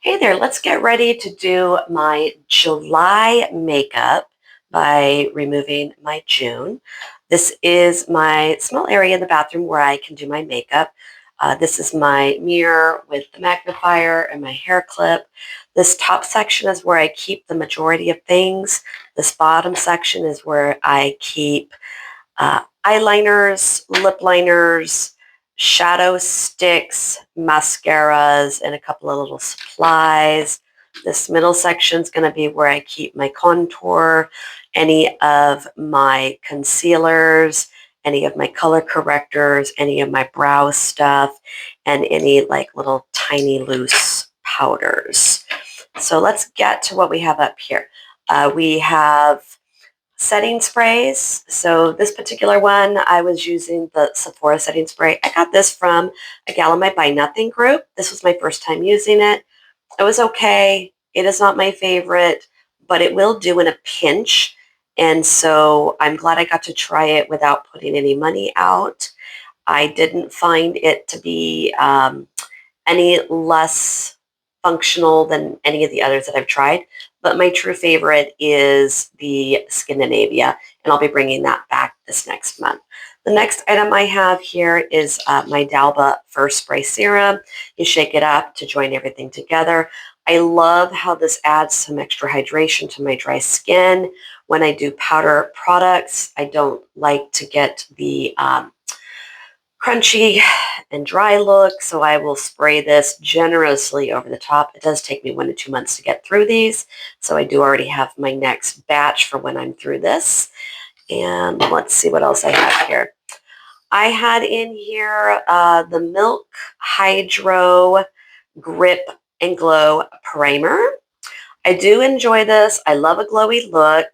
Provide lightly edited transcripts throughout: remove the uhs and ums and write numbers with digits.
Hey there, let's get ready to do my July makeup by removing my June. This is my small area in the bathroom where I can do my makeup. This is my mirror with the magnifier and my hair clip. This top section is where I keep the majority of things. This bottom section is where I keep eyeliners, lip liners, shadow sticks, mascaras, and a couple of little supplies. This middle section is going to be where I keep my contour, any of my concealers, any of my color correctors, any of my brow stuff, and any like little tiny loose powders. So let's get to what we have up here. We have setting sprays. So this particular one, I was using the Sephora setting spray. I got this from a gal in my Buy Nothing group. This was my first time using it. It was okay. It is not my favorite, but it will do in a pinch. And so I'm glad I got to try it without putting any money out. I didn't find it to be any less functional than any of the others that I've tried. But my true favorite is the Skindinavia, and I'll be bringing that back this next month. The next item I have here is my Dalba First Spray Serum. You shake it up to join everything together. I love how this adds some extra hydration to my dry skin. When I do powder products, I don't like to get the crunchy and dry look, so I will spray this generously over the top. It does take me 1 to 2 months to get through these, so I do already have my next batch for when I'm through this. And let's see what else I have here. I had in here the Milk Hydro Grip and Glow Primer. I do enjoy this. I love a glowy look.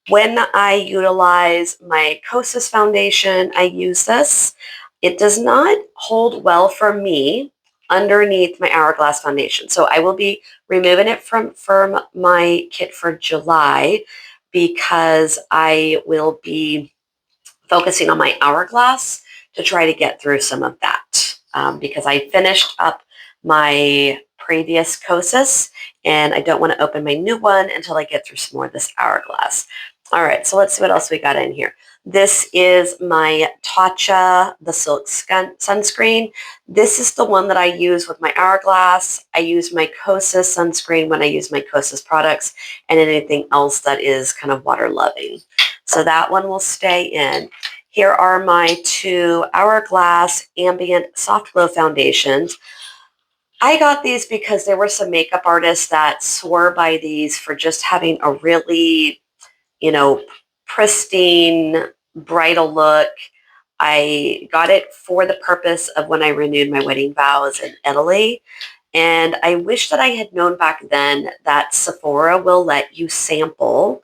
When I utilize my Kosas foundation, I use this. It does not hold well for me underneath my Hourglass foundation. So I will be removing it from my kit for July because I will be focusing on my Hourglass to try to get through some of that because I finished up my previous Kosas and I don't want to open my new one until I get through some more of this Hourglass. All right, so let's see what else we got in here. This is my Tatcha, the Silk Sunscreen. This is the one that I use with my Hourglass. I use my Kosas sunscreen when I use my Kosas products and anything else that is kind of water loving. So that one will stay in. Here are my 2 Hourglass Ambient Soft Glow Foundations. I got these because there were some makeup artists that swore by these for just having a really, pristine, bridal look. I got it for the purpose of when I renewed my wedding vows in Italy. And I wish that I had known back then that Sephora will let you sample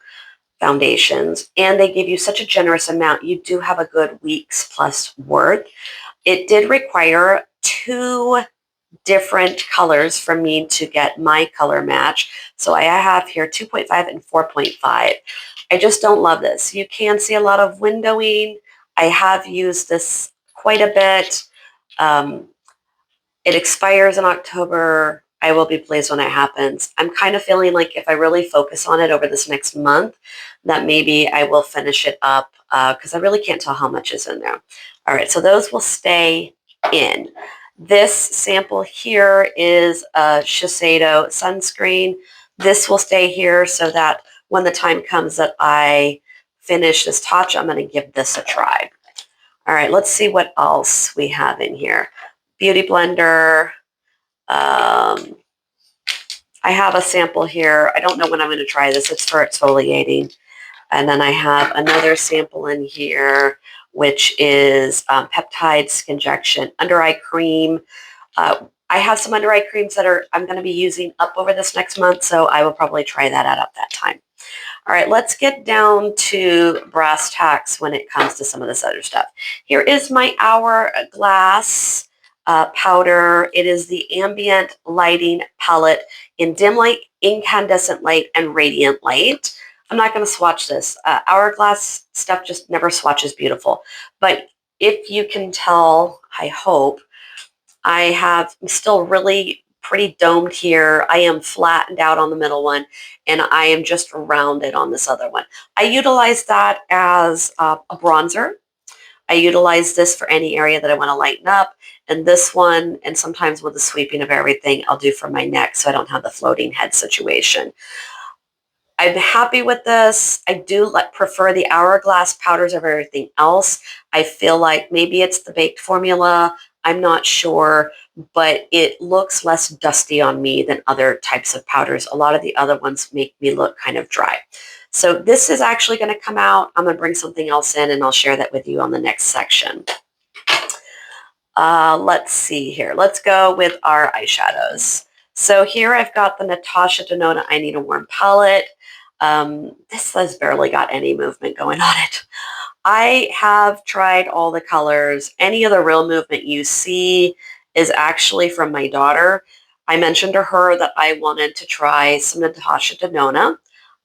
foundations and they give you such a generous amount. You do have a good week's plus worth. It did require 2 different colors for me to get my color match. So I have here 2.5 and 4.5. I just don't love this. You can see a lot of windowing. I have used this quite a bit. It expires in October. I will be pleased when it happens. I'm kind of feeling like if I really focus on it over this next month, that maybe I will finish it up because I really can't tell how much is in there. All right, so those will stay in. This sample here is a Shiseido sunscreen. This will stay here so that when the time comes that I finish this Tatcha, I'm going to give this a try. All right, let's see what else we have in here. Beauty blender. I have a sample here. I don't know when I'm going to try this. It's for exfoliating. And then I have another sample in here, which is peptide skinjection under eye cream. I have some under eye creams that I'm going to be using up over this next month, so I will probably try that out at that time. All right, let's get down to brass tacks when it comes to some of this other stuff. Here is my Hourglass powder. It is the Ambient Lighting Palette in dim light, incandescent light, and radiant light. I'm not going to swatch this. Hourglass stuff just never swatches beautiful. But if you can tell, I hope, I'm still really pretty domed here. I am flattened out on the middle one, and I am just rounded on this other one. I utilize that as a bronzer. I utilize this for any area that I want to lighten up. And this one, and sometimes with the sweeping of everything, I'll do for my neck so I don't have the floating head situation. I'm happy with this. I do prefer the Hourglass powders over everything else. I feel like maybe it's the baked formula. I'm not sure, but it looks less dusty on me than other types of powders. A lot of the other ones make me look kind of dry. So this is actually going to come out. I'm going to bring something else in, and I'll share that with you on the next section. Let's see here. Let's go with our eyeshadows. So here I've got the Natasha Denona I Need a Warm palette. This has barely got any movement going on it. I have tried all the colors. Any of the real movement you see is actually from my daughter. I mentioned to her that I wanted to try some Natasha Denona.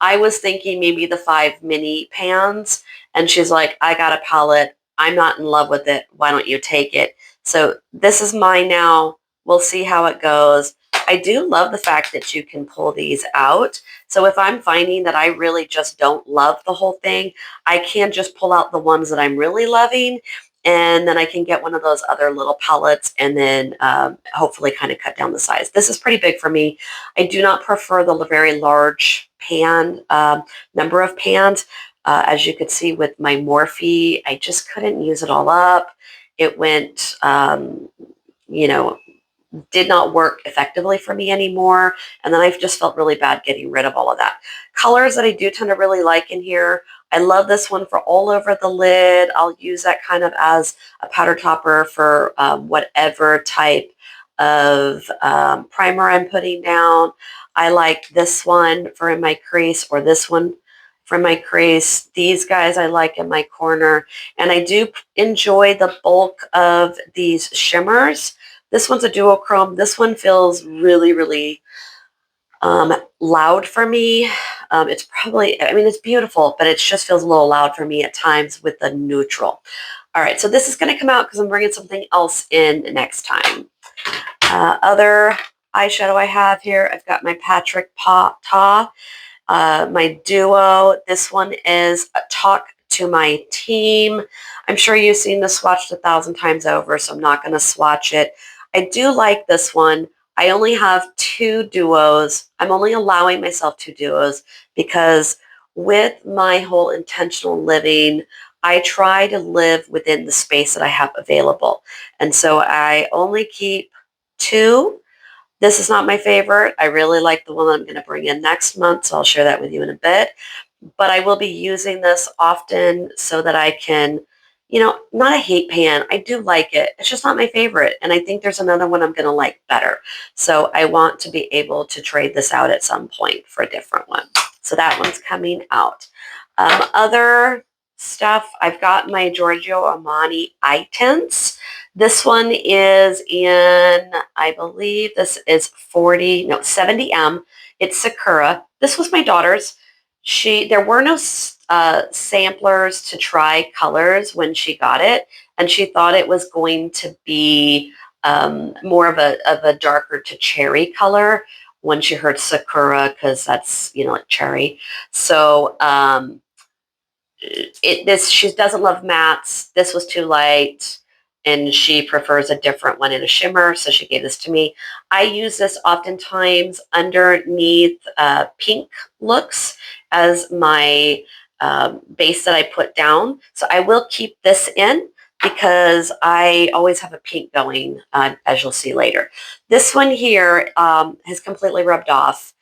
I was thinking maybe the 5 mini pans, and she's like, I got a palette. I'm not in love with it. Why don't you take it? So this is mine now. We'll see how it goes. I do love the fact that you can pull these out. So if I'm finding that I really just don't love the whole thing, I can just pull out the ones that I'm really loving, and then I can get one of those other little palettes and then hopefully kind of cut down the size. This is pretty big for me. I do not prefer the very large pan, number of pans. As you could see with my Morphe, I just couldn't use it all up. It went, you know, did not work effectively for me anymore. And then I just felt really bad getting rid of all of that. Colors that I do tend to really like in here. I love this one for all over the lid. I'll use that kind of as a powder topper for whatever type of primer I'm putting down. I like this one for in my crease, or this one for my crease. These guys I like in my corner. And I do enjoy the bulk of these shimmers. This one's a duochrome. This one feels really, really loud for me. It's probably, I mean, it's beautiful, but it just feels a little loud for me at times with the neutral. All right, so this is going to come out because I'm bringing something else in next time. Other eyeshadow I have here, I've got my Patrick Ta, my duo. This one is a Talk to My Team. I'm sure you've seen this swatched 1,000 times over, so I'm not going to swatch it. I do like this one. I only have 2 duos. I'm only allowing myself 2 duos because with my whole intentional living, I try to live within the space that I have available. And so I only keep 2. This is not my favorite. I really like the one I'm going to bring in next month, so I'll share that with you in a bit. But I will be using this often so that I can, not a hate pan. I do like it. It's just not my favorite. And I think there's another one I'm going to like better. So I want to be able to trade this out at some point for a different one. So that one's coming out. Other stuff, I've got my Giorgio Armani eye tints. This one is in, I believe this is 70M. It's Sakura. This was my daughter's. There were no samplers to try colors when she got it, and she thought it was going to be more of a darker to cherry color when she heard Sakura, because that's like cherry. So she doesn't love mattes. This was too light, and she prefers a different one in a shimmer, so she gave this to me. I use this oftentimes underneath pink looks as my base that I put down. So I will keep this in because I always have a pink going, as you'll see later. This one here has completely rubbed off.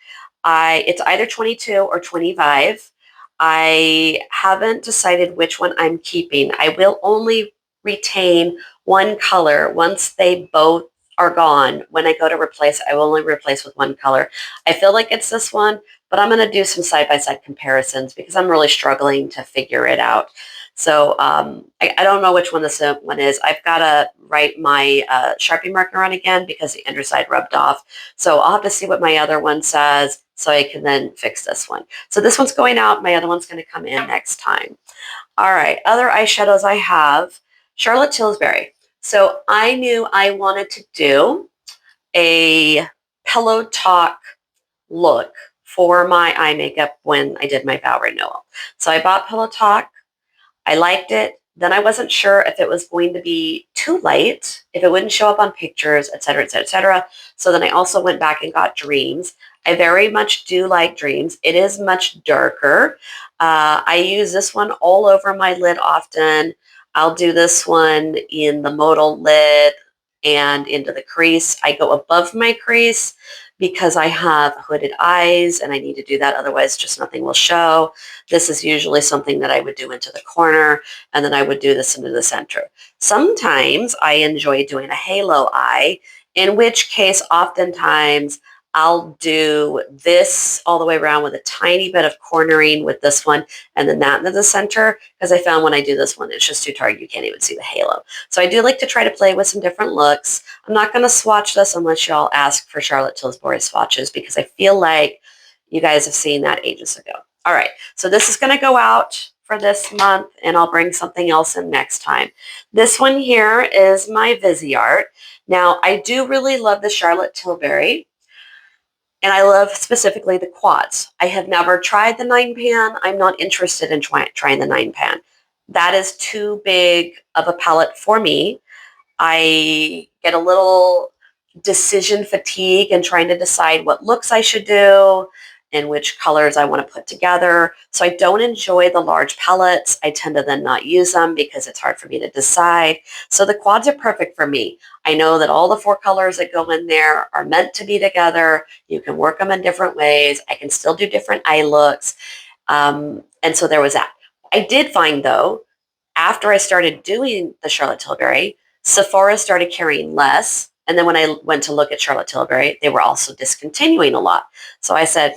It's either 22 or 25. I haven't decided which one I'm keeping. I will only retain one color once they both are gone. When I go to replace, I will only replace with one color. I feel like it's this one, but I'm going to do some side-by-side comparisons because I'm really struggling to figure it out. So I don't know which one this one is. I've got to write my Sharpie marker on again because the underside rubbed off. So I'll have to see what my other one says so I can then fix this one. So this one's going out. My other one's going to come in next time. All right, other eyeshadows I have. Charlotte Tilbury. So I knew I wanted to do a Pillow Talk look for my eye makeup when I did my vow renewal. So I bought Pillow Talk. I liked it. Then I wasn't sure if it was going to be too light, if it wouldn't show up on pictures, et cetera, et cetera, et cetera. So then I also went back and got Dreams. I very much do like Dreams. It is much darker. I use this one all over my lid often. I'll do this one in the modal lid and into the crease. I go above my crease because I have hooded eyes and I need to do that. Otherwise, just nothing will show. This is usually something that I would do into the corner, and then I would do this into the center. Sometimes I enjoy doing a halo eye, in which case oftentimes I'll do this all the way around with a tiny bit of cornering with this one and then that into the center, because I found when I do this one, it's just too dark. You can't even see the halo. So I do like to try to play with some different looks. I'm not going to swatch this unless y'all ask for Charlotte Tilbury swatches, because I feel like you guys have seen that ages ago. All right, so this is going to go out for this month, and I'll bring something else in next time. This one here is my Viseart. Now, I do really love the Charlotte Tilbury, and I love specifically the quads. I have never tried the 9-pan. I'm not interested in trying the 9-pan. That is too big of a palette for me. I get a little decision fatigue and trying to decide what looks I should do and which colors I want to put together. So I don't enjoy the large palettes. I tend to then not use them because it's hard for me to decide. So the quads are perfect for me. I know that all the 4 colors that go in there are meant to be together. You can work them in different ways. I can still do different eye looks. And so there was that. I did find, though, after I started doing the Charlotte Tilbury, Sephora started carrying less. And then when I went to look at Charlotte Tilbury, they were also discontinuing a lot. So I said,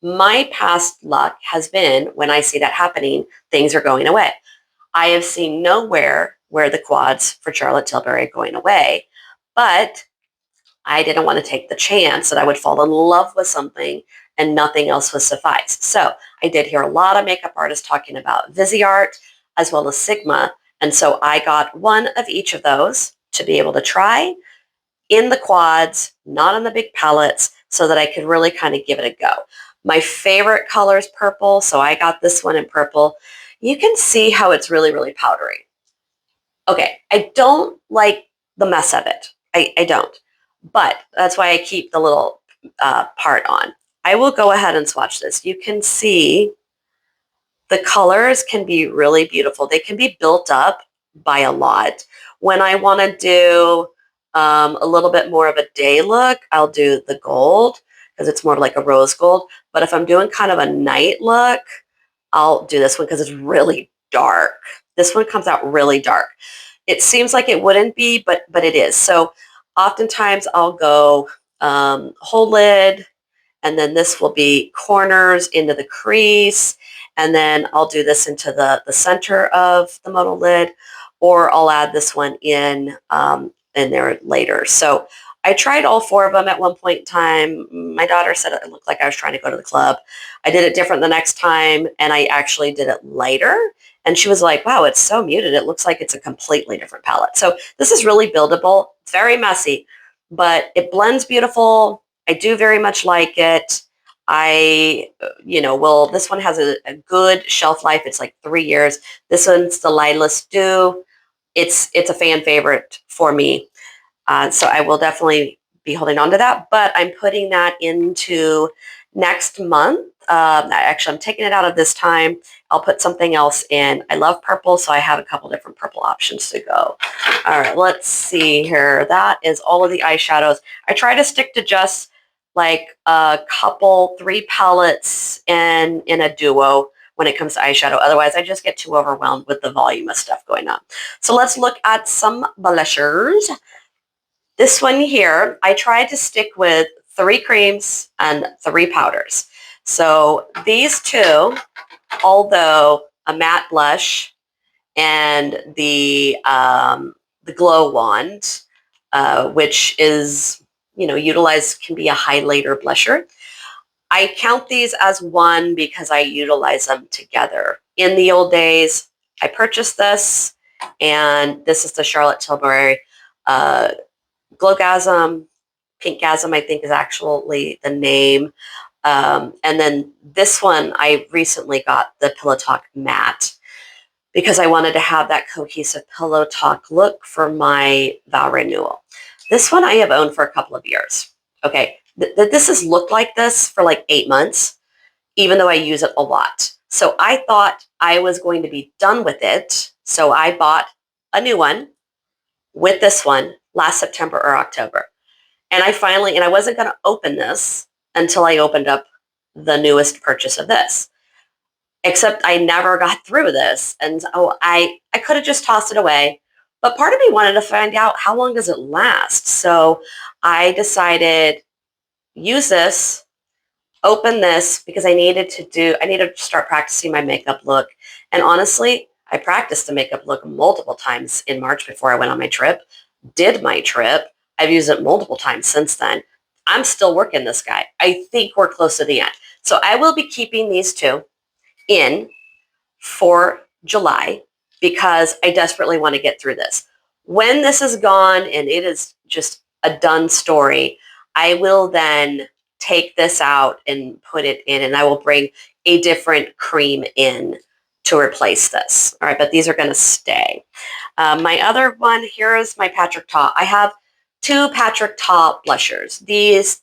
my past luck has been when I see that happening, things are going away. I have seen nowhere where the quads for Charlotte Tilbury are going away, but I didn't want to take the chance that I would fall in love with something and nothing else would suffice. So I did hear a lot of makeup artists talking about Viseart as well as Sigma. And so I got one of each of those to be able to try in the quads, not on the big palettes, so that I could really kind of give it a go. My favorite color is purple, so I got this one in purple. You can see how it's really, really powdery. Okay, I don't like the mess of it. I don't. But that's why I keep the little part on. I will go ahead and swatch this. You can see the colors can be really beautiful. They can be built up by a lot. When I want to do a little bit more of a day look, I'll do the gold because it's more like a rose gold. But if I'm doing kind of a night look, I'll do this one because it's really dark. This one comes out really dark. It seems like it wouldn't be, but it is. So oftentimes I'll go whole lid, and then this will be corners into the crease, and then I'll do this into the center of the modal lid, or I'll add this one in there later. So I tried all 4 of them at one point in time. My daughter said it looked like I was trying to go to the club. I did it different the next time, and I actually did it lighter. And she was like, wow, it's so muted. It looks like it's a completely different palette. So this is really buildable. It's very messy, but it blends beautiful. I do very much like it. This one has a good shelf life. It's like 3 years. This one's the Lilac Dew. It's a fan favorite for me. So I will definitely be holding on to that, but I'm putting that into next month. Actually, I'm taking it out of this time. I'll put something else in. I love purple, so I have a couple different purple options to go. All right, let's see here. That is all of the eyeshadows. I try to stick to just like a couple, 3 palettes in a duo when it comes to eyeshadow. Otherwise, I just get too overwhelmed with the volume of stuff going on. So let's look at some blushers. This one here, I tried to stick with 3 creams and 3 powders. So these 2, although a matte blush and the Glow Wand, which is, utilized, can be a highlighter blusher. I count these as one because I utilize them together. In the old days, I purchased this, and this is the Charlotte Tilbury Glowgasm Pinkgasm, I think, is actually the name. And then this one, I recently got the Pillow Talk Matte because I wanted to have that cohesive Pillow Talk look for my vow renewal. This one I have owned for a couple of years. Okay, this has looked like this for like 8 months, even though I use it a lot. So I thought I was going to be done with it. So I bought a new one with this one last September or October. And I wasn't going to open this until I opened up the newest purchase of this. Except I never got through this. And so I could have just tossed it away. But part of me wanted to find out how long does it last. So I decided use this, open this because I needed to start practicing my makeup look. And honestly, I practiced the makeup look multiple times in March before I went on my trip, did my trip. I've used it multiple times since then. I'm still working this guy. I think we're close to the end. So I will be keeping these two in for July because I desperately want to get through this. When this is gone and it is just a done story, I will then take this out and put it in, and I will bring a different cream in to replace this. All right, but these are going to stay. My other one here is my Patrick Ta. I have two Patrick Ta blushers. These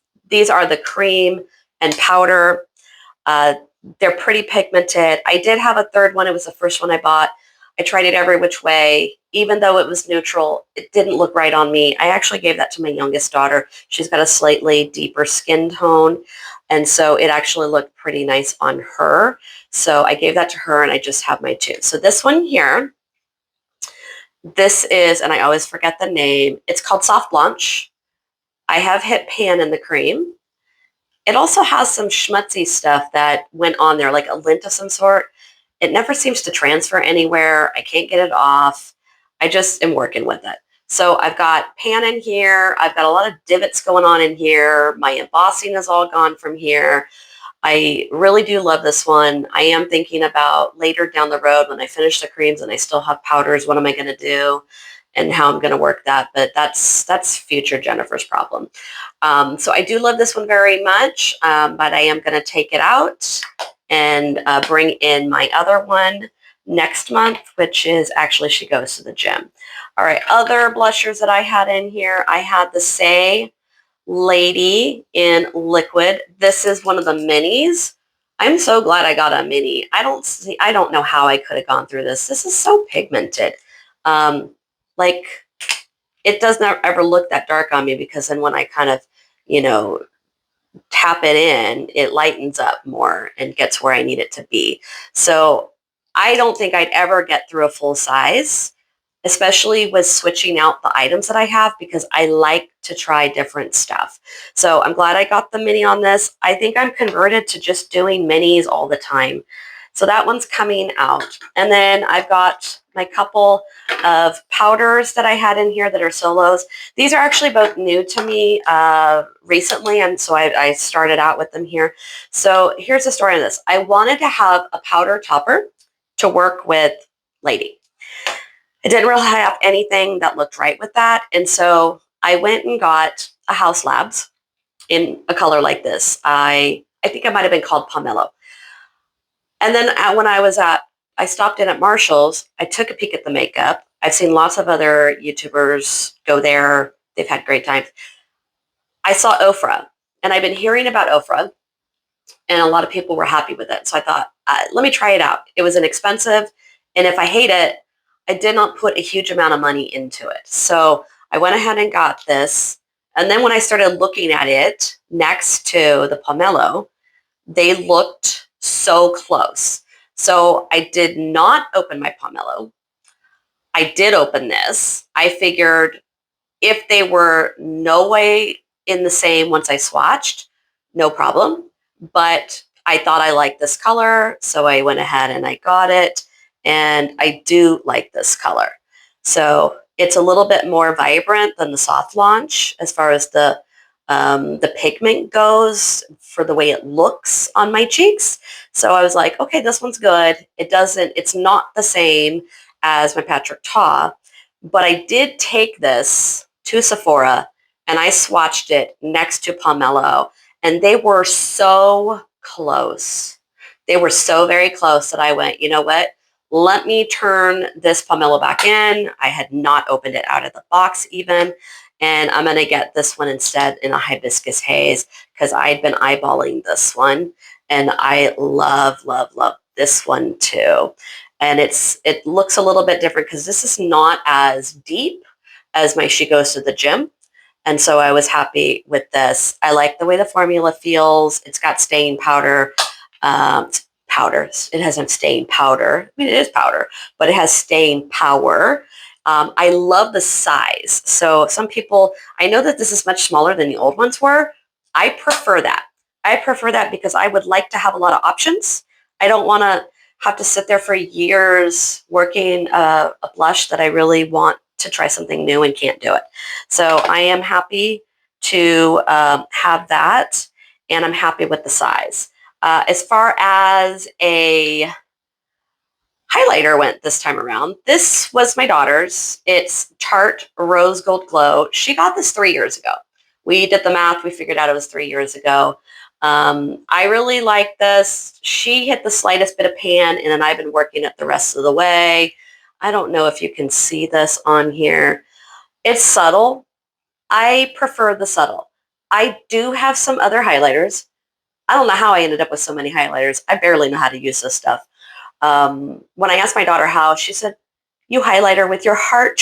are the cream and powder. They're pretty pigmented. I did have a third one. It was the first one I bought. I tried it every which way. Even though it was neutral, it didn't look right on me. I actually gave that to my youngest daughter. She's got a slightly deeper skin tone, and so it actually looked pretty nice on her. So I gave that to her, and I just have my two. So this one here, this is, and I always forget the name, it's called Soft Blanche. I have hit pan in the cream. It also has some schmutzy stuff that went on there, like a lint of some sort. It never seems to transfer anywhere. I can't get it off. I just am working with it. So I've got pan in here. I've got a lot of divots going on in here. My embossing is all gone from here. I really do love this one. I am thinking about later down the road when I finish the creams and I still have powders, what am I going to do and how I'm going to work that. But that's future Jennifer's problem. So I do love this one very much, but I am going to take it out and bring in my other one next month, which is actually She Goes to the Gym. All right, other blushers that I had in here, I had the Say Lady in liquid. This is one of the minis. I'm so glad I got a mini. I don't know how I could have gone through this. This is so pigmented. Like it does not ever look that dark on me because then when I kind of, tap it in, it lightens up more and gets where I need it to be. So I don't think I'd ever get through a full size, especially with switching out the items that I have because I like to try different stuff. So I'm glad I got the mini on this. I think I'm converted to just doing minis all the time. So that one's coming out. And then I've got my couple of powders that I had in here that are solos. These are actually both new to me recently, and so I started out with them here. So here's the story on this. I wanted to have a powder topper to work with Lady. I didn't really have anything that looked right with that, and so I went and got a Haus Labs in a color like this. I think it might have been called Pomelo. And then when I stopped in at Marshall's, I took a peek at the makeup. I've seen lots of other YouTubers go there. They've had great times. I saw Ofra, and I've been hearing about Ofra, and a lot of people were happy with it. So I thought, let me try it out. It was inexpensive, and if I hate it, I did not put a huge amount of money into it. So I went ahead and got this, and then when I started looking at it next to the Pomelo, they looked so close. So I did not open my Pomelo. I did open this. I figured if they were no way in the same once I swatched, no problem. But I thought I liked this color, so I went ahead and I got it. And I do like this color. So it's a little bit more vibrant than the Soft Launch as far as the pigment goes for the way it looks on my cheeks. So I was like, okay, this one's good. It's not the same as my Patrick Ta, but I did take this to Sephora and I swatched it next to Pomelo, and they were so close. They were so very close that I went, you know what? Let me turn this Pomelo back in. I had not opened it out of the box even, and I'm going to get this one instead in a hibiscus haze because I'd been eyeballing this one, and I love, love, love this one too. And it looks a little bit different because this is not as deep as my She Goes to the Gym. And so I was happy with this. I like the way the formula feels. It's got staying powder. Powders. It hasn't staying powder. I mean, it is powder, but it has staying power. I love the size. So some people, I know that this is much smaller than the old ones were. I prefer that. I prefer that because I would like to have a lot of options. I don't want to have to sit there for years working a blush that I really want to try something new and can't do it. So I am happy to have that, and I'm happy with the size. As far as a highlighter went this time around, this was my daughter's. It's Tarte Rose Gold Glow. She got this 3 years ago. We did the math. We figured out it was 3 years ago. I really like this. She hit the slightest bit of pan, and then I've been working it the rest of the way. I don't know if you can see this on here. It's subtle. I prefer the subtle. I do have some other highlighters. I don't know how I ended up with so many highlighters. I barely know how to use this stuff. When I asked my daughter how, she said, "You highlighter with your heart."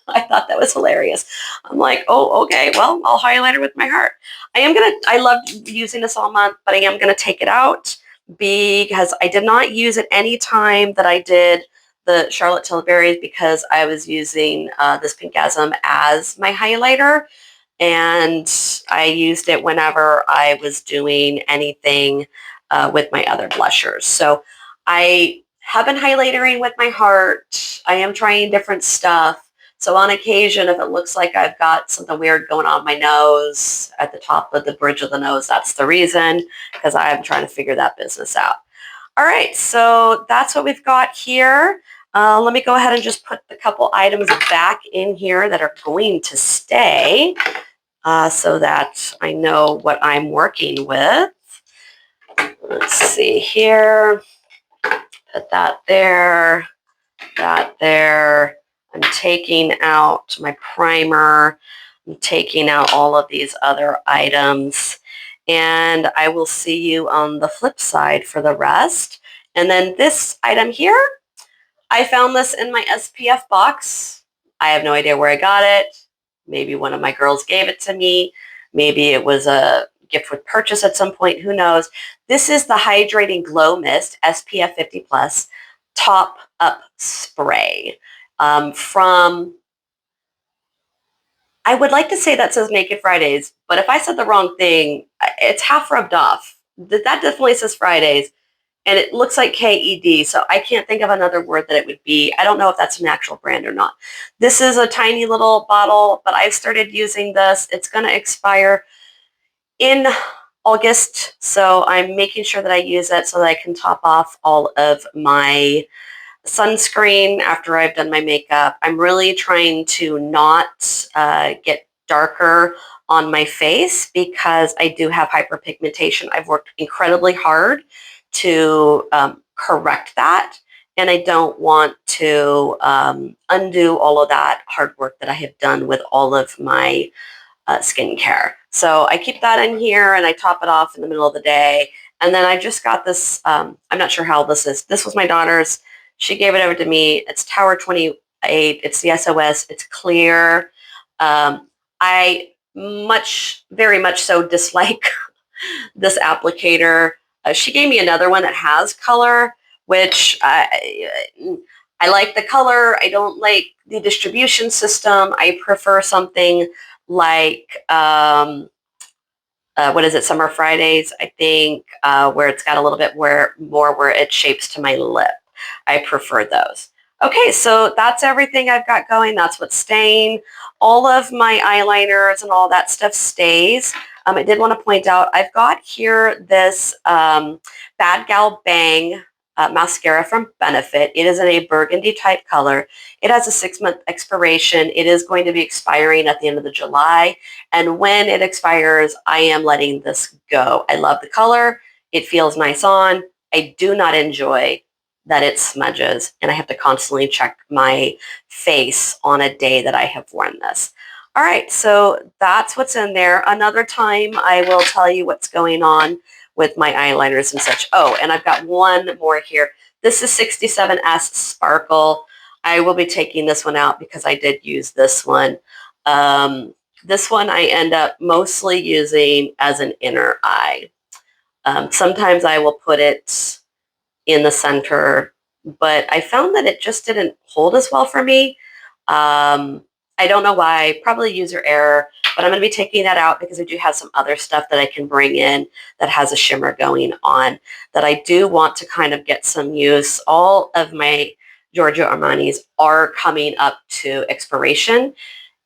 I thought that was hilarious. I'm like, oh, okay, well, I'll highlight it with my heart. I love using this all month, but I am going to take it out because I did not use it any time that I did the Charlotte Tilbury's because I was using this Pinkasm as my highlighter. And I used it whenever I was doing anything with my other blushers. So I have been highlightering with my heart. I am trying different stuff. So on occasion, if it looks like I've got something weird going on my nose, at the top of the bridge of the nose, that's the reason, because I'm trying to figure that business out. All right, so that's what we've got here. Let me go ahead and just put the couple items back in here that are going to stay so that I know what I'm working with. Let's see here. Put that there. That there. I'm taking out my primer. I'm taking out all of these other items. And I will see you on the flip side for the rest. And then this item here, I found this in my SPF box. I have no idea where I got it. Maybe one of my girls gave it to me. Maybe it was a gift with purchase at some point. Who knows? This is the Hydrating Glow Mist SPF 50 Plus Top Up Spray from, I would like to say that says Naked Fridays, but if I said the wrong thing, it's half rubbed off. That definitely says Fridays, and it looks like KED, so I can't think of another word that it would be. I don't know if that's an actual brand or not. This is a tiny little bottle, but I've started using this. It's going to expire in August, so I'm making sure that I use it so that I can top off all of my sunscreen after I've done my makeup. I'm really trying to not get darker on my face because I do have hyperpigmentation. I've worked incredibly hard to correct that, and I don't want to undo all of that hard work that I have done with all of my skincare. So I keep that in here and I top it off in the middle of the day. And then I just got this, I'm not sure how old this is. This was my daughter's. She gave it over to me. It's Tower 28. It's the SOS. It's clear. I very much so dislike this applicator. She gave me another one that has color, which I like the color. I don't like the distribution system. I prefer something like, what is it, Summer Fridays, I think, where it's got a little bit more where it shapes to my lip. I prefer those. Okay, so that's everything I've got going. That's what's staying. All of my eyeliners and all that stuff stays. I did want to point out, I've got here this Bad Gal Bang mascara from Benefit. It is in a burgundy type color. It has a 6-month expiration. It is going to be expiring at the end of the July. And when it expires, I am letting this go. I love the color. It feels nice on. I do not enjoy that it smudges, and I have to constantly check my face on a day that I have worn this. All right, so that's what's in there. Another time I will tell you what's going on with my eyeliners and such. Oh, and I've got one more here. This is 67S Sparkle. I will be taking this one out because I did use this one. This one I end up mostly using as an inner eye. Sometimes I will put it in the center, but I found that it just didn't hold as well for me. I don't know why, probably user error, but I'm going to be taking that out because I do have some other stuff that I can bring in that has a shimmer going on that I do want to kind of get some use. All of my Giorgio Armani's are coming up to expiration.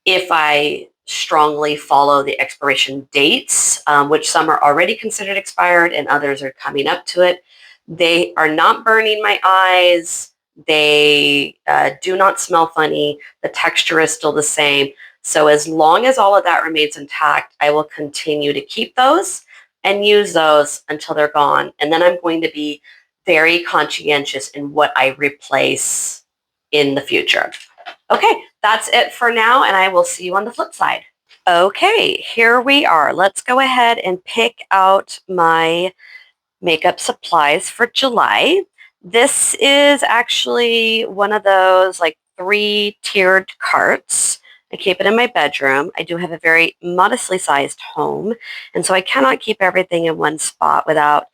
If I strongly follow the expiration dates, which some are already considered expired and others are coming up to it, they are not burning my eyes. They do not smell funny. The texture is still the same. So as long as all of that remains intact, I will continue to keep those and use those until they're gone. And then I'm going to be very conscientious in what I replace in the future. Okay, that's it for now, and I will see you on the flip side. Okay, here we are. Let's go ahead and pick out my makeup supplies for July. This is actually one of those like 3-tiered carts. I keep it in my bedroom. I do have a very modestly sized home, and so I cannot keep everything in one spot without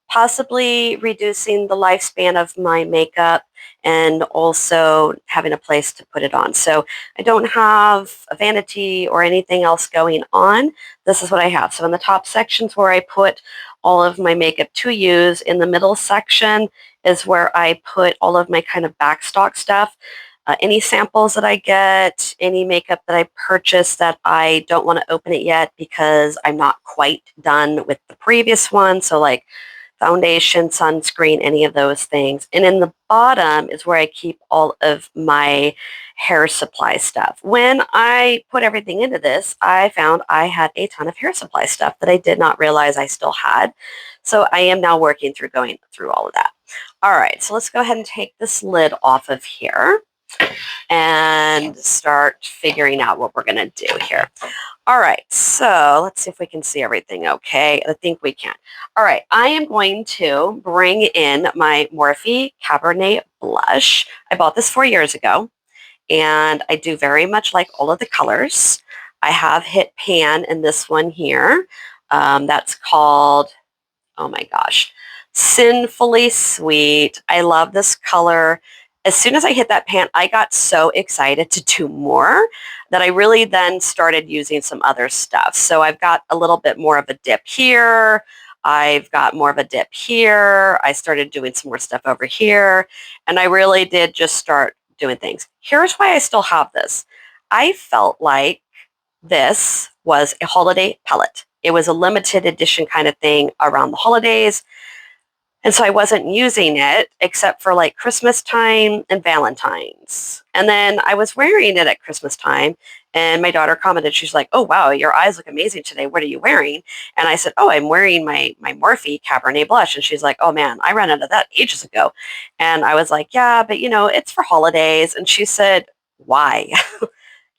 possibly reducing the lifespan of my makeup and also having a place to put it on. So I don't have a vanity or anything else going on. This is what I have. So in the top sections where I put all of my makeup to use, in the middle section is where I put all of my kind of backstock stuff. Any samples that I get, any makeup that I purchase that I don't want to open it yet because I'm not quite done with the previous one. So like foundation, sunscreen, any of those things. And in the bottom is where I keep all of my hair supply stuff. When I put everything into this, I found I had a ton of hair supply stuff that I did not realize I still had. So I am now working through going through all of that. All right, so let's go ahead and take this lid off of here and start figuring out what we're going to do here. All right, so let's see if we can see everything okay. I think we can. All right, I am going to bring in my Morphe Cabernet Blush. I bought this 4 years ago, and I do very much like all of the colors. I have hit pan in this one here. That's called, oh my gosh, Sinfully Sweet. I love this color. As soon as I hit that pan, I got so excited to do more that I really then started using some other stuff. So I've got a little bit more of a dip here. I've got more of a dip here. I started doing some more stuff over here. And I really did just start doing things. Here's why I still have this. I felt like this was a holiday palette. It was a limited edition kind of thing around the holidays. And so I wasn't using it except for like Christmas time and Valentine's. And then I was wearing it at Christmas time, and my daughter commented, she's like, "Oh, wow, your eyes look amazing today. What are you wearing?" And I said, "Oh, I'm wearing my Morphe Cabernet Blush." And she's like, "Oh man, I ran out of that ages ago." And I was like, "Yeah, but you know, it's for holidays." And she said, "Why?"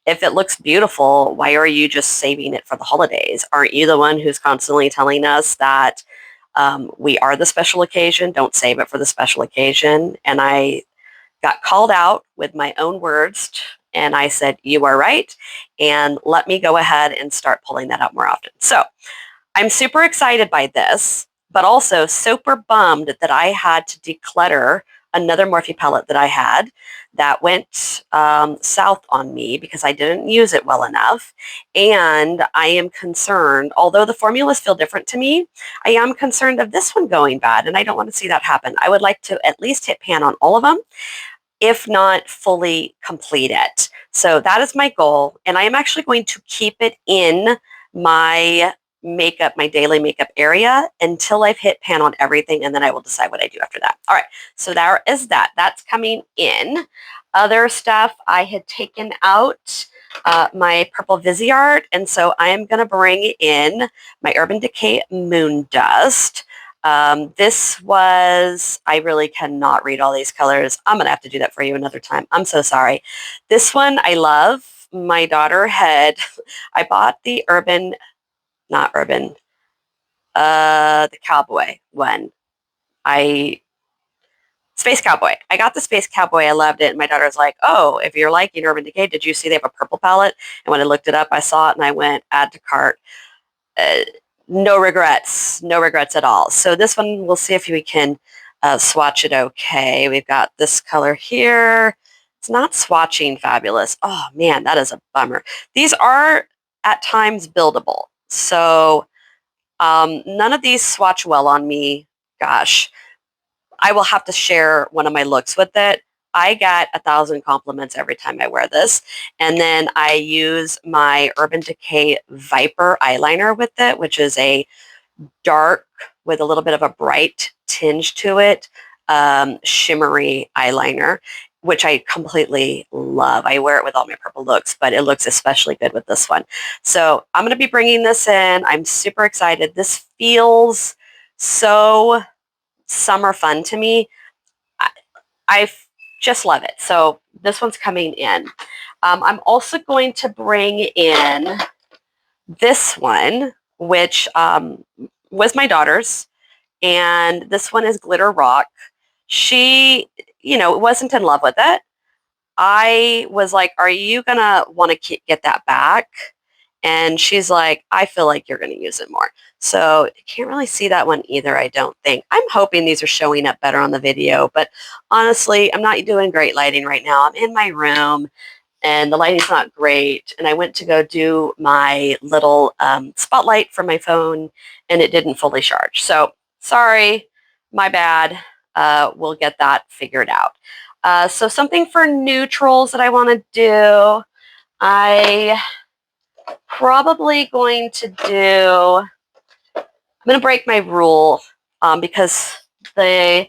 If it looks beautiful, why are you just saving it for the holidays? Aren't you the one who's constantly telling us that we are the special occasion? Don't save it for the special occasion. And I got called out with my own words, and I said, "You are right." And let me go ahead and start pulling that out more often. So I'm super excited by this, but also super bummed that I had to declutter another Morphe palette that I had that went south on me because I didn't use it well enough. And I am concerned, although the formulas feel different to me, I am concerned of this one going bad, and I don't want to see that happen. I would like to at least hit pan on all of them, if not fully complete it. So that is my goal, and I am actually going to keep it in my makeup, my daily makeup area until I've hit pan on everything, and then I will decide what I do after that. All right, so there is that. That's coming in. Other stuff I had taken out my purple Viseart, and so I am going to bring in my Urban Decay Moon Dust. This was, I really cannot read all these colors. I'm going to have to do that for you another time. I'm so sorry. This one I love. My daughter had, I bought the Urban, not Urban, the Cowboy one. Space Cowboy. I got the Space Cowboy. I loved it. And my daughter was like, oh, if you're liking Urban Decay, did you see they have a purple palette? And when I looked it up, I saw it and I went, add to cart. Uh, no regrets. No regrets at all. So this one, we'll see if we can swatch it okay. We've got this color here. It's not swatching fabulous. Oh, man, that is a bummer. These are at times buildable. So none of these swatch well on me. Gosh. I will have to share one of my looks with it. I get 1,000 compliments every time I wear this. And then I use my Urban Decay Viper eyeliner with it, which is a dark with a little bit of a bright tinge to it, shimmery eyeliner, which I completely love. I wear it with all my purple looks, but it looks especially good with this one. So I'm going to be bringing this in. I'm super excited. This feels so summer fun to me. I just love it. So this one's coming in. I'm also going to bring in this one, which was my daughter's, and this one is Glitter Rock. She, wasn't in love with it. I was like, are you going to want to get that back? And she's like, I feel like you're going to use it more. So I can't really see that one either, I don't think. I'm hoping these are showing up better on the video, but honestly, I'm not doing great lighting right now. I'm in my room and the lighting's not great. And I went to go do my little spotlight for my phone and it didn't fully charge. So sorry, my bad. We'll get that figured out. So something for neutrals that I want to do. I probably going to do, I'm going to break my rule because the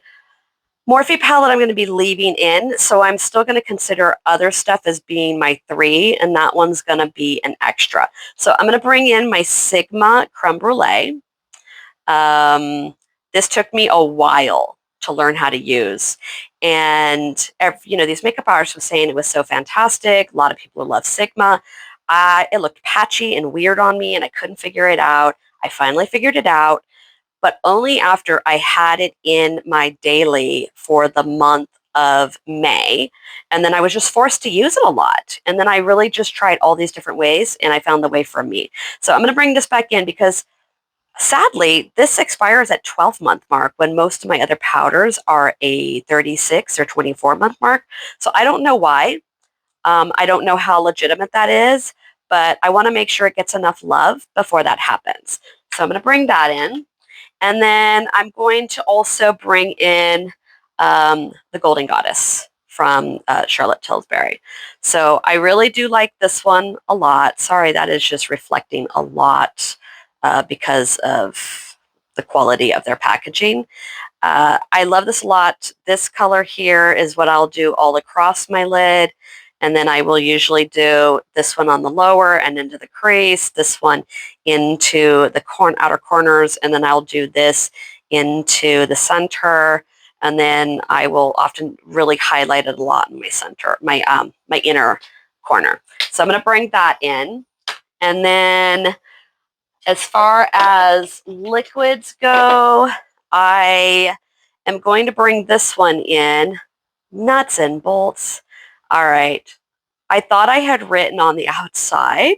Morphe palette I'm going to be leaving in, so I'm still going to consider other stuff as being my 3, and that one's going to be an extra. So I'm going to bring in my Sigma Creme Brulee. This took me a while to learn how to use. And, these makeup artists were saying it was so fantastic. A lot of people love Sigma. It looked patchy and weird on me, and I couldn't figure it out. I finally figured it out, but only after I had it in my daily for the month of May. And then I was just forced to use it a lot. And then I really just tried all these different ways, and I found the way for me. So I'm going to bring this back in because sadly, this expires at 12-month mark when most of my other powders are a 36 or 24-month mark. So I don't know why. I don't know how legitimate that is, but I want to make sure it gets enough love before that happens. So I'm going to bring that in. And then I'm going to also bring in the Golden Goddess from Charlotte Tilbury. So I really do like this one a lot. Sorry, that is just reflecting a lot because of the quality of their packaging. I love this a lot. This color here is what I'll do all across my lid. And then I will usually do this one on the lower and into the crease, this one into the outer corners, and then I'll do this into the center. And then I will often really highlight it a lot in my center, my inner corner. So I'm going to bring that in. And then as far as liquids go, I am going to bring this one in. Nuts and bolts. All right. I thought I had written on the outside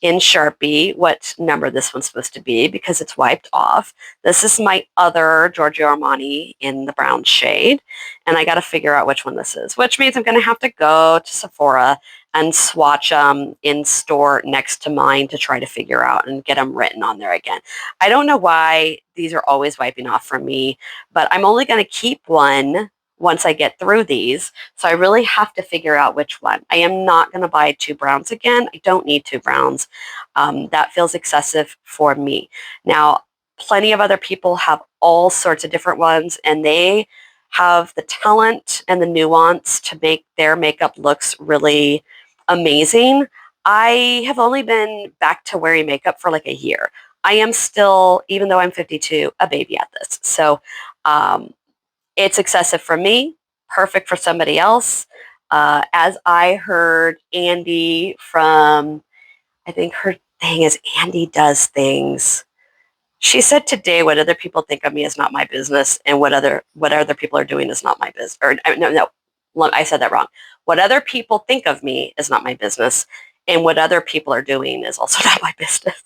in Sharpie what number this one's supposed to be because it's wiped off. This is my other Giorgio Armani in the brown shade, and I got to figure out which one this is, which means I'm going to have to go to Sephora and swatch them in store next to mine to try to figure out and get them written on there again. I don't know why these are always wiping off from me, but I'm only going to keep one once I get through these. So I really have to figure out which one. I am not going to buy 2 browns again. I don't need 2 browns. That feels excessive for me. Now, plenty of other people have all sorts of different ones, and they have the talent and the nuance to make their makeup looks really amazing. I have only been back to wearing makeup for like a year. I am still, even though I'm 52, a baby at this. So it's excessive for me, perfect for somebody else. As I heard Andy from, I think her thing is Andy Does Things. She said today, what other people think of me is not my business, and what other people are doing is not my business. Or no, I said that wrong. What other people think of me is not my business, and what other people are doing is also not my business.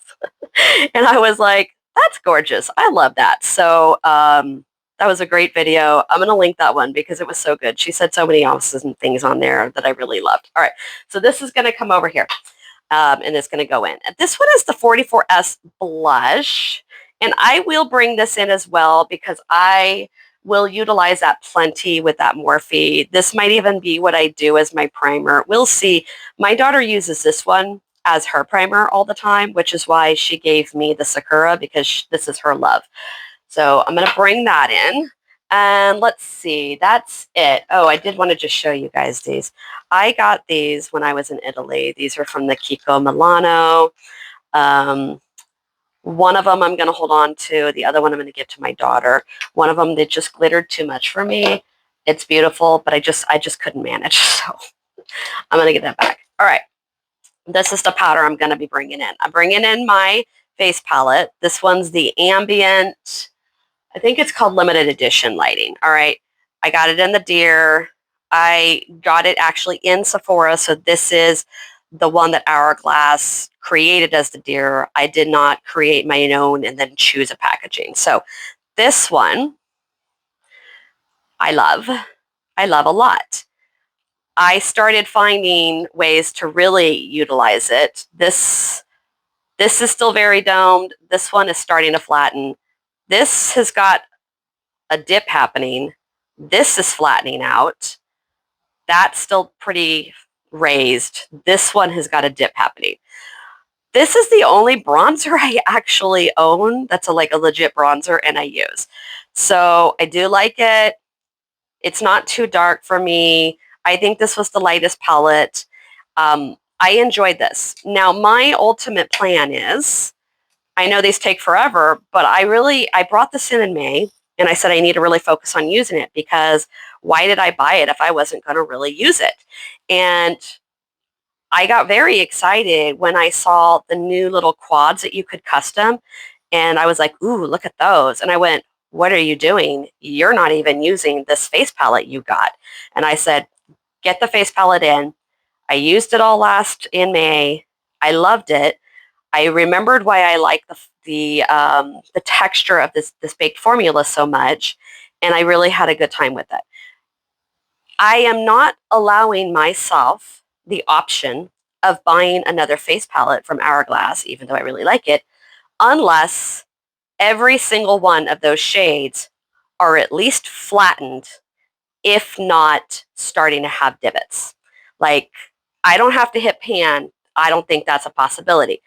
And I was like, that's gorgeous. I love that. So that was a great video. I'm going to link that one because it was so good. She said so many awesome things on there that I really loved. All right, so this is going to come over here. And it's going to go in. This one is the 44S blush. And I will bring this in as well because I will utilize that plenty with that Morphe. This might even be what I do as my primer. We'll see. My daughter uses this one as her primer all the time, which is why she gave me the Sakura, because this is her love. So I'm going to bring that in. And let's see, that's it. Oh, I did want to just show you guys these. I got these when I was in Italy. These are from the Kiko Milano. One of them I'm going to hold on to. The other one I'm going to give to my daughter. One of them, they just glittered too much for me. It's beautiful, but I just couldn't manage. So I'm going to get that back. All right. This is the powder I'm going to be bringing in. I'm bringing in my face palette. This one's the Ambient, I think it's called Limited Edition Lighting. All right. I got it in the Deer. I got it actually in Sephora. So this is the one that Hourglass created as the Deer. I did not create my own and then choose a packaging. So this one I love. I love a lot. I started finding ways to really utilize it. This is still very domed. This one is starting to flatten. This has got a dip happening. This is flattening out. That's still pretty raised. This one has got a dip happening. This is the only bronzer I actually own that's a legit bronzer and I use. So I do like it. It's not too dark for me. I think this was the lightest palette. I enjoyed this. Now, my ultimate plan is, I know these take forever, but I brought this in May, and I said I need to really focus on using it because why did I buy it if I wasn't going to really use it? And I got very excited when I saw the new little quads that you could custom, and I was like, ooh, look at those. And I went, what are you doing? You're not even using this face palette you got. And I said, get the face palette in. I used it all last in May. I loved it. I remembered why I like the texture of this baked formula so much, and I really had a good time with it. I am not allowing myself the option of buying another face palette from Hourglass, even though I really like it, unless every single one of those shades are at least flattened, if not starting to have divots. Like, I don't have to hit pan. I don't think that's a possibility.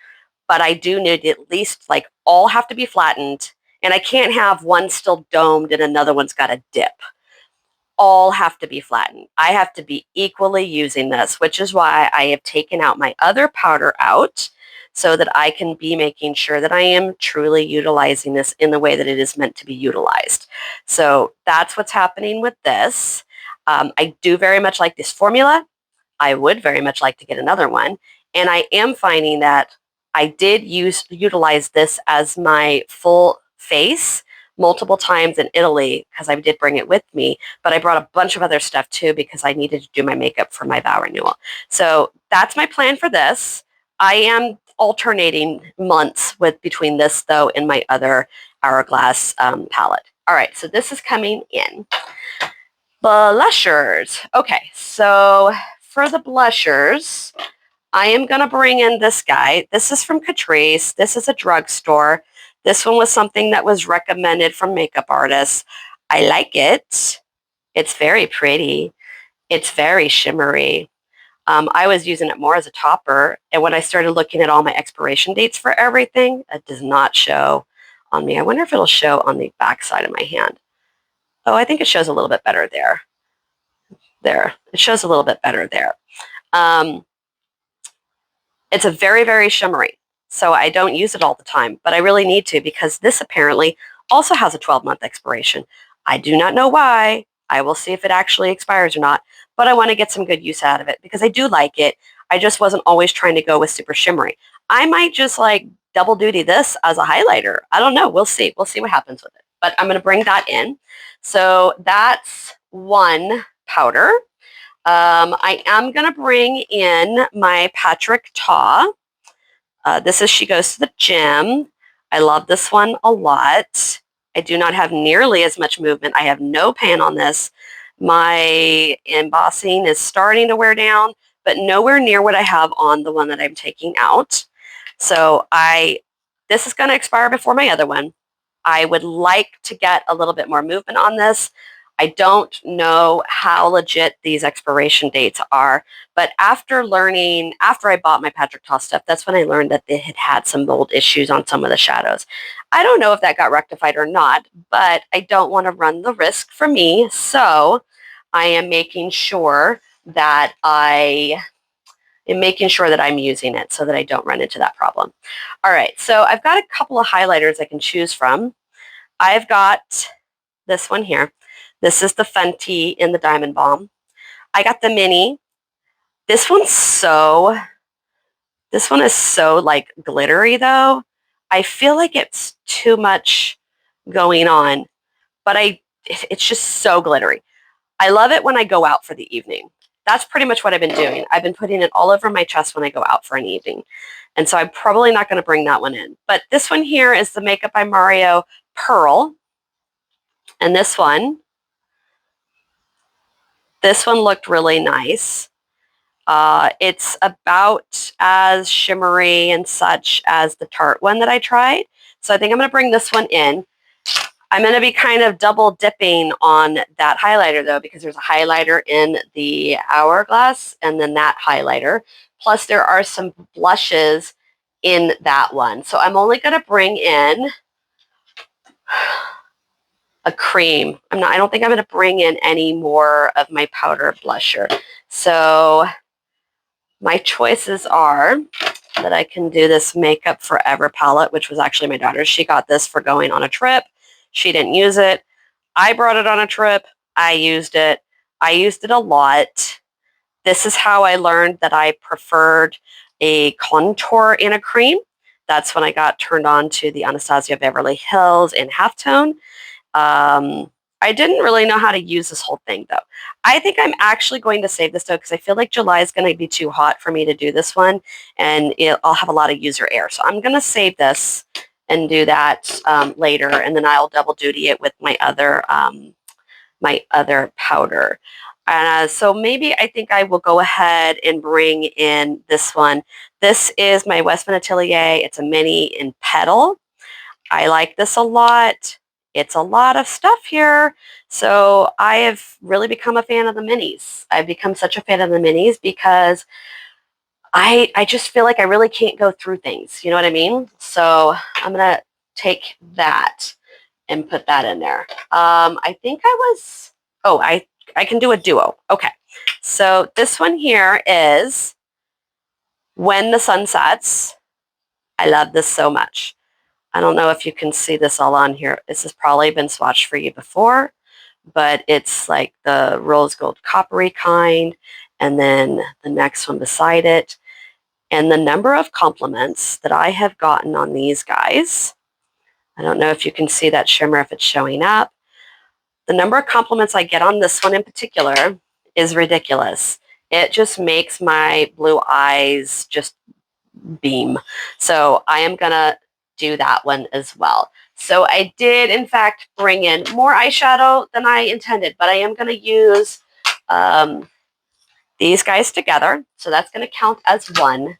But I do need at least, all have to be flattened, and I can't have one still domed and another one's got a dip. All have to be flattened. I have to be equally using this, which is why I have taken out my other powder out so that I can be making sure that I am truly utilizing this in the way that it is meant to be utilized. So that's what's happening with this. I do very much like this formula. I would very much like to get another one. And I am finding that I did utilize this as my full face multiple times in Italy because I did bring it with me, but I brought a bunch of other stuff too because I needed to do my makeup for my vow renewal. So that's my plan for this. I am alternating months between this though and my other Hourglass palette. All right, so this is coming in. Blushers. Okay, so for the blushers, I am going to bring in this guy. This is from Catrice. This is a drugstore. This one was something that was recommended from makeup artists. I like it. It's very pretty. It's very shimmery. I was using it more as a topper, and when I started looking at all my expiration dates for everything, it does not show on me. I wonder if it'll show on the back side of my hand. Oh, I think it shows a little bit better there. There. It shows a little bit better there. It's a very, very shimmery, so I don't use it all the time, but I really need to because this apparently also has a 12-month expiration. I do not know why. I will see if it actually expires or not, but I want to get some good use out of it because I do like it. I just wasn't always trying to go with super shimmery. I might just like double duty this as a highlighter. I don't know. We'll see. We'll see what happens with it, but I'm going to bring that in. So that's one powder. I am going to bring in my Patrick Ta. This is She Goes to the Gym. I love this one a lot. I do not have nearly as much movement. I have no pan on this. My embossing is starting to wear down, but nowhere near what I have on the one that I'm taking out. So this is going to expire before my other one. I would like to get a little bit more movement on this. I don't know how legit these expiration dates are, but after I bought my Patrick Ta stuff, that's when I learned that they had some mold issues on some of the shadows. I don't know if that got rectified or not, but I don't want to run the risk for me, so I am making sure that I'm using it so that I don't run into that problem. All right, so I've got a couple of highlighters I can choose from. I've got this one here. This is the Fenty in the Diamond Balm. I got the mini. This one is so like glittery though. I feel like it's too much going on, but it's just so glittery. I love it when I go out for the evening. That's pretty much what I've been doing. I've been putting it all over my chest when I go out for an evening. And so I'm probably not going to bring that one in. But this one here is the Makeup by Mario Pearl. And this one looked really nice. It's about as shimmery and such as the Tarte one that I tried. So I think I'm going to bring this one in. I'm going to be kind of double dipping on that highlighter though, because there's a highlighter in the Hourglass and then that highlighter. Plus there are some blushes in that one. So I'm only going to bring in a cream. I don't think I'm going to bring in any more of my powder blusher. So my choices are that I can do this Makeup Forever palette, which was actually my daughter's. She got this for going on a trip. She didn't use it. I brought it on a trip. I used it. I used it a lot. This is how I learned that I preferred a contour in a cream. That's when I got turned on to the Anastasia Beverly Hills in halftone. I didn't really know how to use this whole thing though. I think I'm actually going to save this though because I feel like July is going to be too hot for me to do this one and I'll have a lot of user error. So I'm going to save this and do that later, and then I'll double duty it with my other powder. So maybe I think I will go ahead and bring in this one. This is my Westman Atelier. It's a mini in Petal. I like this a lot. It's a lot of stuff here. So I have really become a fan of the minis. I've become such a fan of the minis because I just feel like I really can't go through things. You know what I mean? So I'm going to take that and put that in there. I think I can do a duo. Okay. So this one here is When the Sun Sets. I love this so much. I don't know if you can see this all on here. This has probably been swatched for you before, but it's like the rose gold coppery kind, and then the next one beside it. And the number of compliments that I have gotten on these guys, I don't know if you can see that shimmer if it's showing up. The number of compliments I get on this one in particular is ridiculous. It just makes my blue eyes just beam. So I am going to do that one as well. So I did, in fact, bring in more eyeshadow than I intended, but I am going to use these guys together. So that's going to count as one.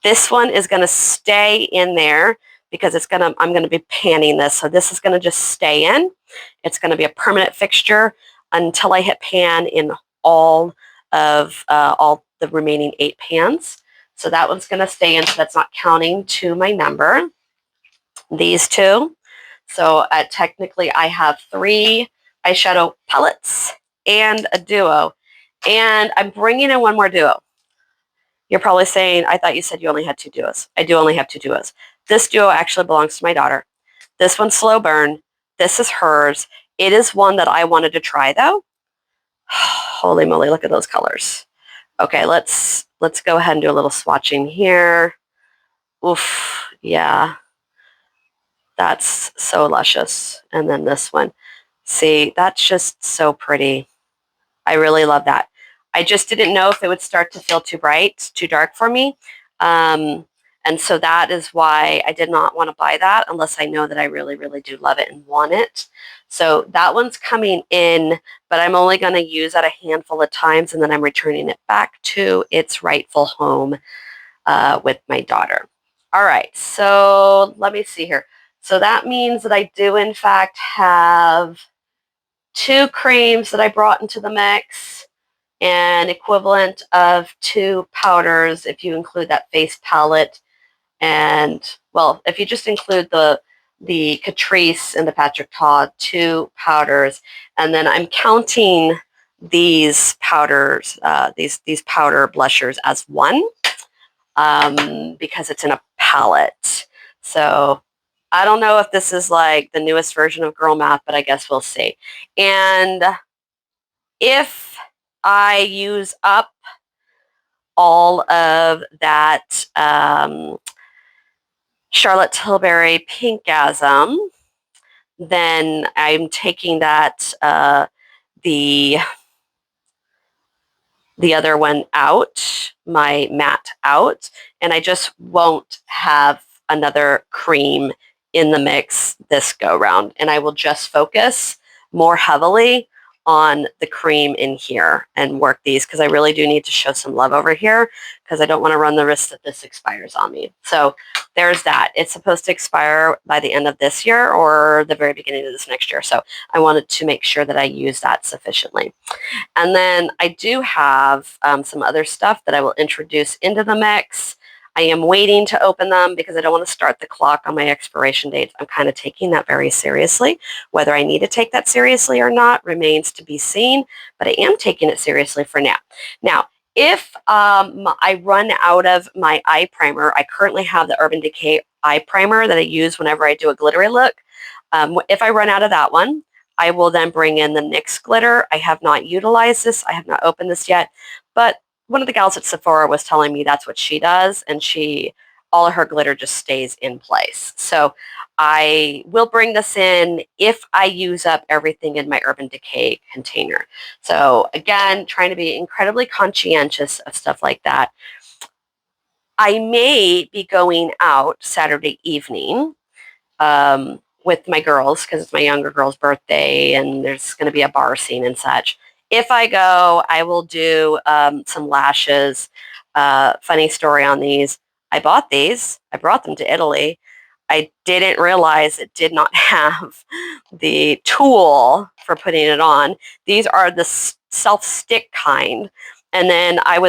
This one is going to stay in there because I'm going to be panning this. So this is going to just stay in. It's going to be a permanent fixture. until I hit pan in all the remaining 8 pans. So that one's going to stay in, so that's not counting to my number. These two. So technically I have 3 eyeshadow palettes and a duo. And I'm bringing in one more duo. You're probably saying, I thought you said you only had 2 duos. I do only have 2 duos. This duo actually belongs to my daughter. This one's Slow Burn. This is hers. It is one that I wanted to try though. Holy moly, look at those colors. Okay, let's go ahead and do a little swatching here. Oof, yeah. That's so luscious. And then this one. See, that's just so pretty. I really love that. I just didn't know if it would start to feel too bright, too dark for me. And so that is why I did not want to buy that unless I know that I really, really do love it and want it. So that one's coming in, but I'm only going to use that a handful of times, and then I'm returning it back to its rightful home with my daughter. All right, so let me see here. So that means that I do, in fact, have 2 creams that I brought into the mix, and equivalent of 2 powders if you include that face palette. And, well, if you just include the Catrice and the Patrick Ta, 2 powders. And then I'm counting these powders, these powder blushers as 1 because it's in a palette. So I don't know if this is like the newest version of girl math, but I guess we'll see. And if I use up all of that Charlotte Tilbury Pinkgasm, then I'm taking that the other one out, my matte out, and I just won't have another cream in the mix this go round, and I will just focus more heavily on the cream in here and work these because I really do need to show some love over here because I don't want to run the risk that this expires on me. So there's that. It's supposed to expire by the end of this year or the very beginning of this next year. So I wanted to make sure that I use that sufficiently. And then I do have some other stuff that I will introduce into the mix. I am waiting to open them because I don't want to start the clock on my expiration dates. I'm kind of taking that very seriously. Whether I need to take that seriously or not remains to be seen, but I am taking it seriously for now. Now, if I run out of my eye primer, I currently have the Urban Decay eye primer that I use whenever I do a glittery look. If I run out of that one, I will then bring in the NYX glitter. I have not utilized this. I have not opened this yet, but one of the gals at Sephora was telling me that's what she does, and all of her glitter just stays in place. So I will bring this in if I use up everything in my Urban Decay container. So again, trying to be incredibly conscientious of stuff like that. I may be going out Saturday evening with my girls because it's my younger girl's birthday and there's going to be a bar scene and such. If I go, I will do some lashes. Funny story on these. I bought these. I brought them to Italy. I didn't realize it did not have the tool for putting it on. These are the self-stick kind. And then I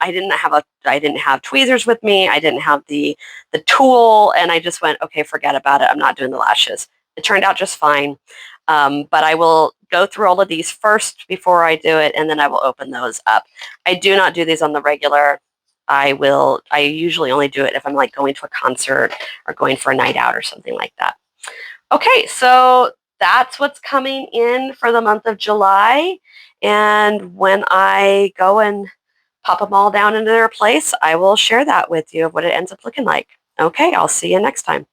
didn't have tweezers with me. I didn't have the tool, and I just went, okay, forget about it. I'm not doing the lashes. It turned out just fine. But I will go through all of these first before I do it, and then I will open those up. I do not do these on the regular. I usually only do it if I'm like going to a concert or going for a night out or something like that. Okay, so that's what's coming in for the month of July. And when I go and pop them all down into their place, I will share that with you of what it ends up looking like. Okay, I'll see you next time.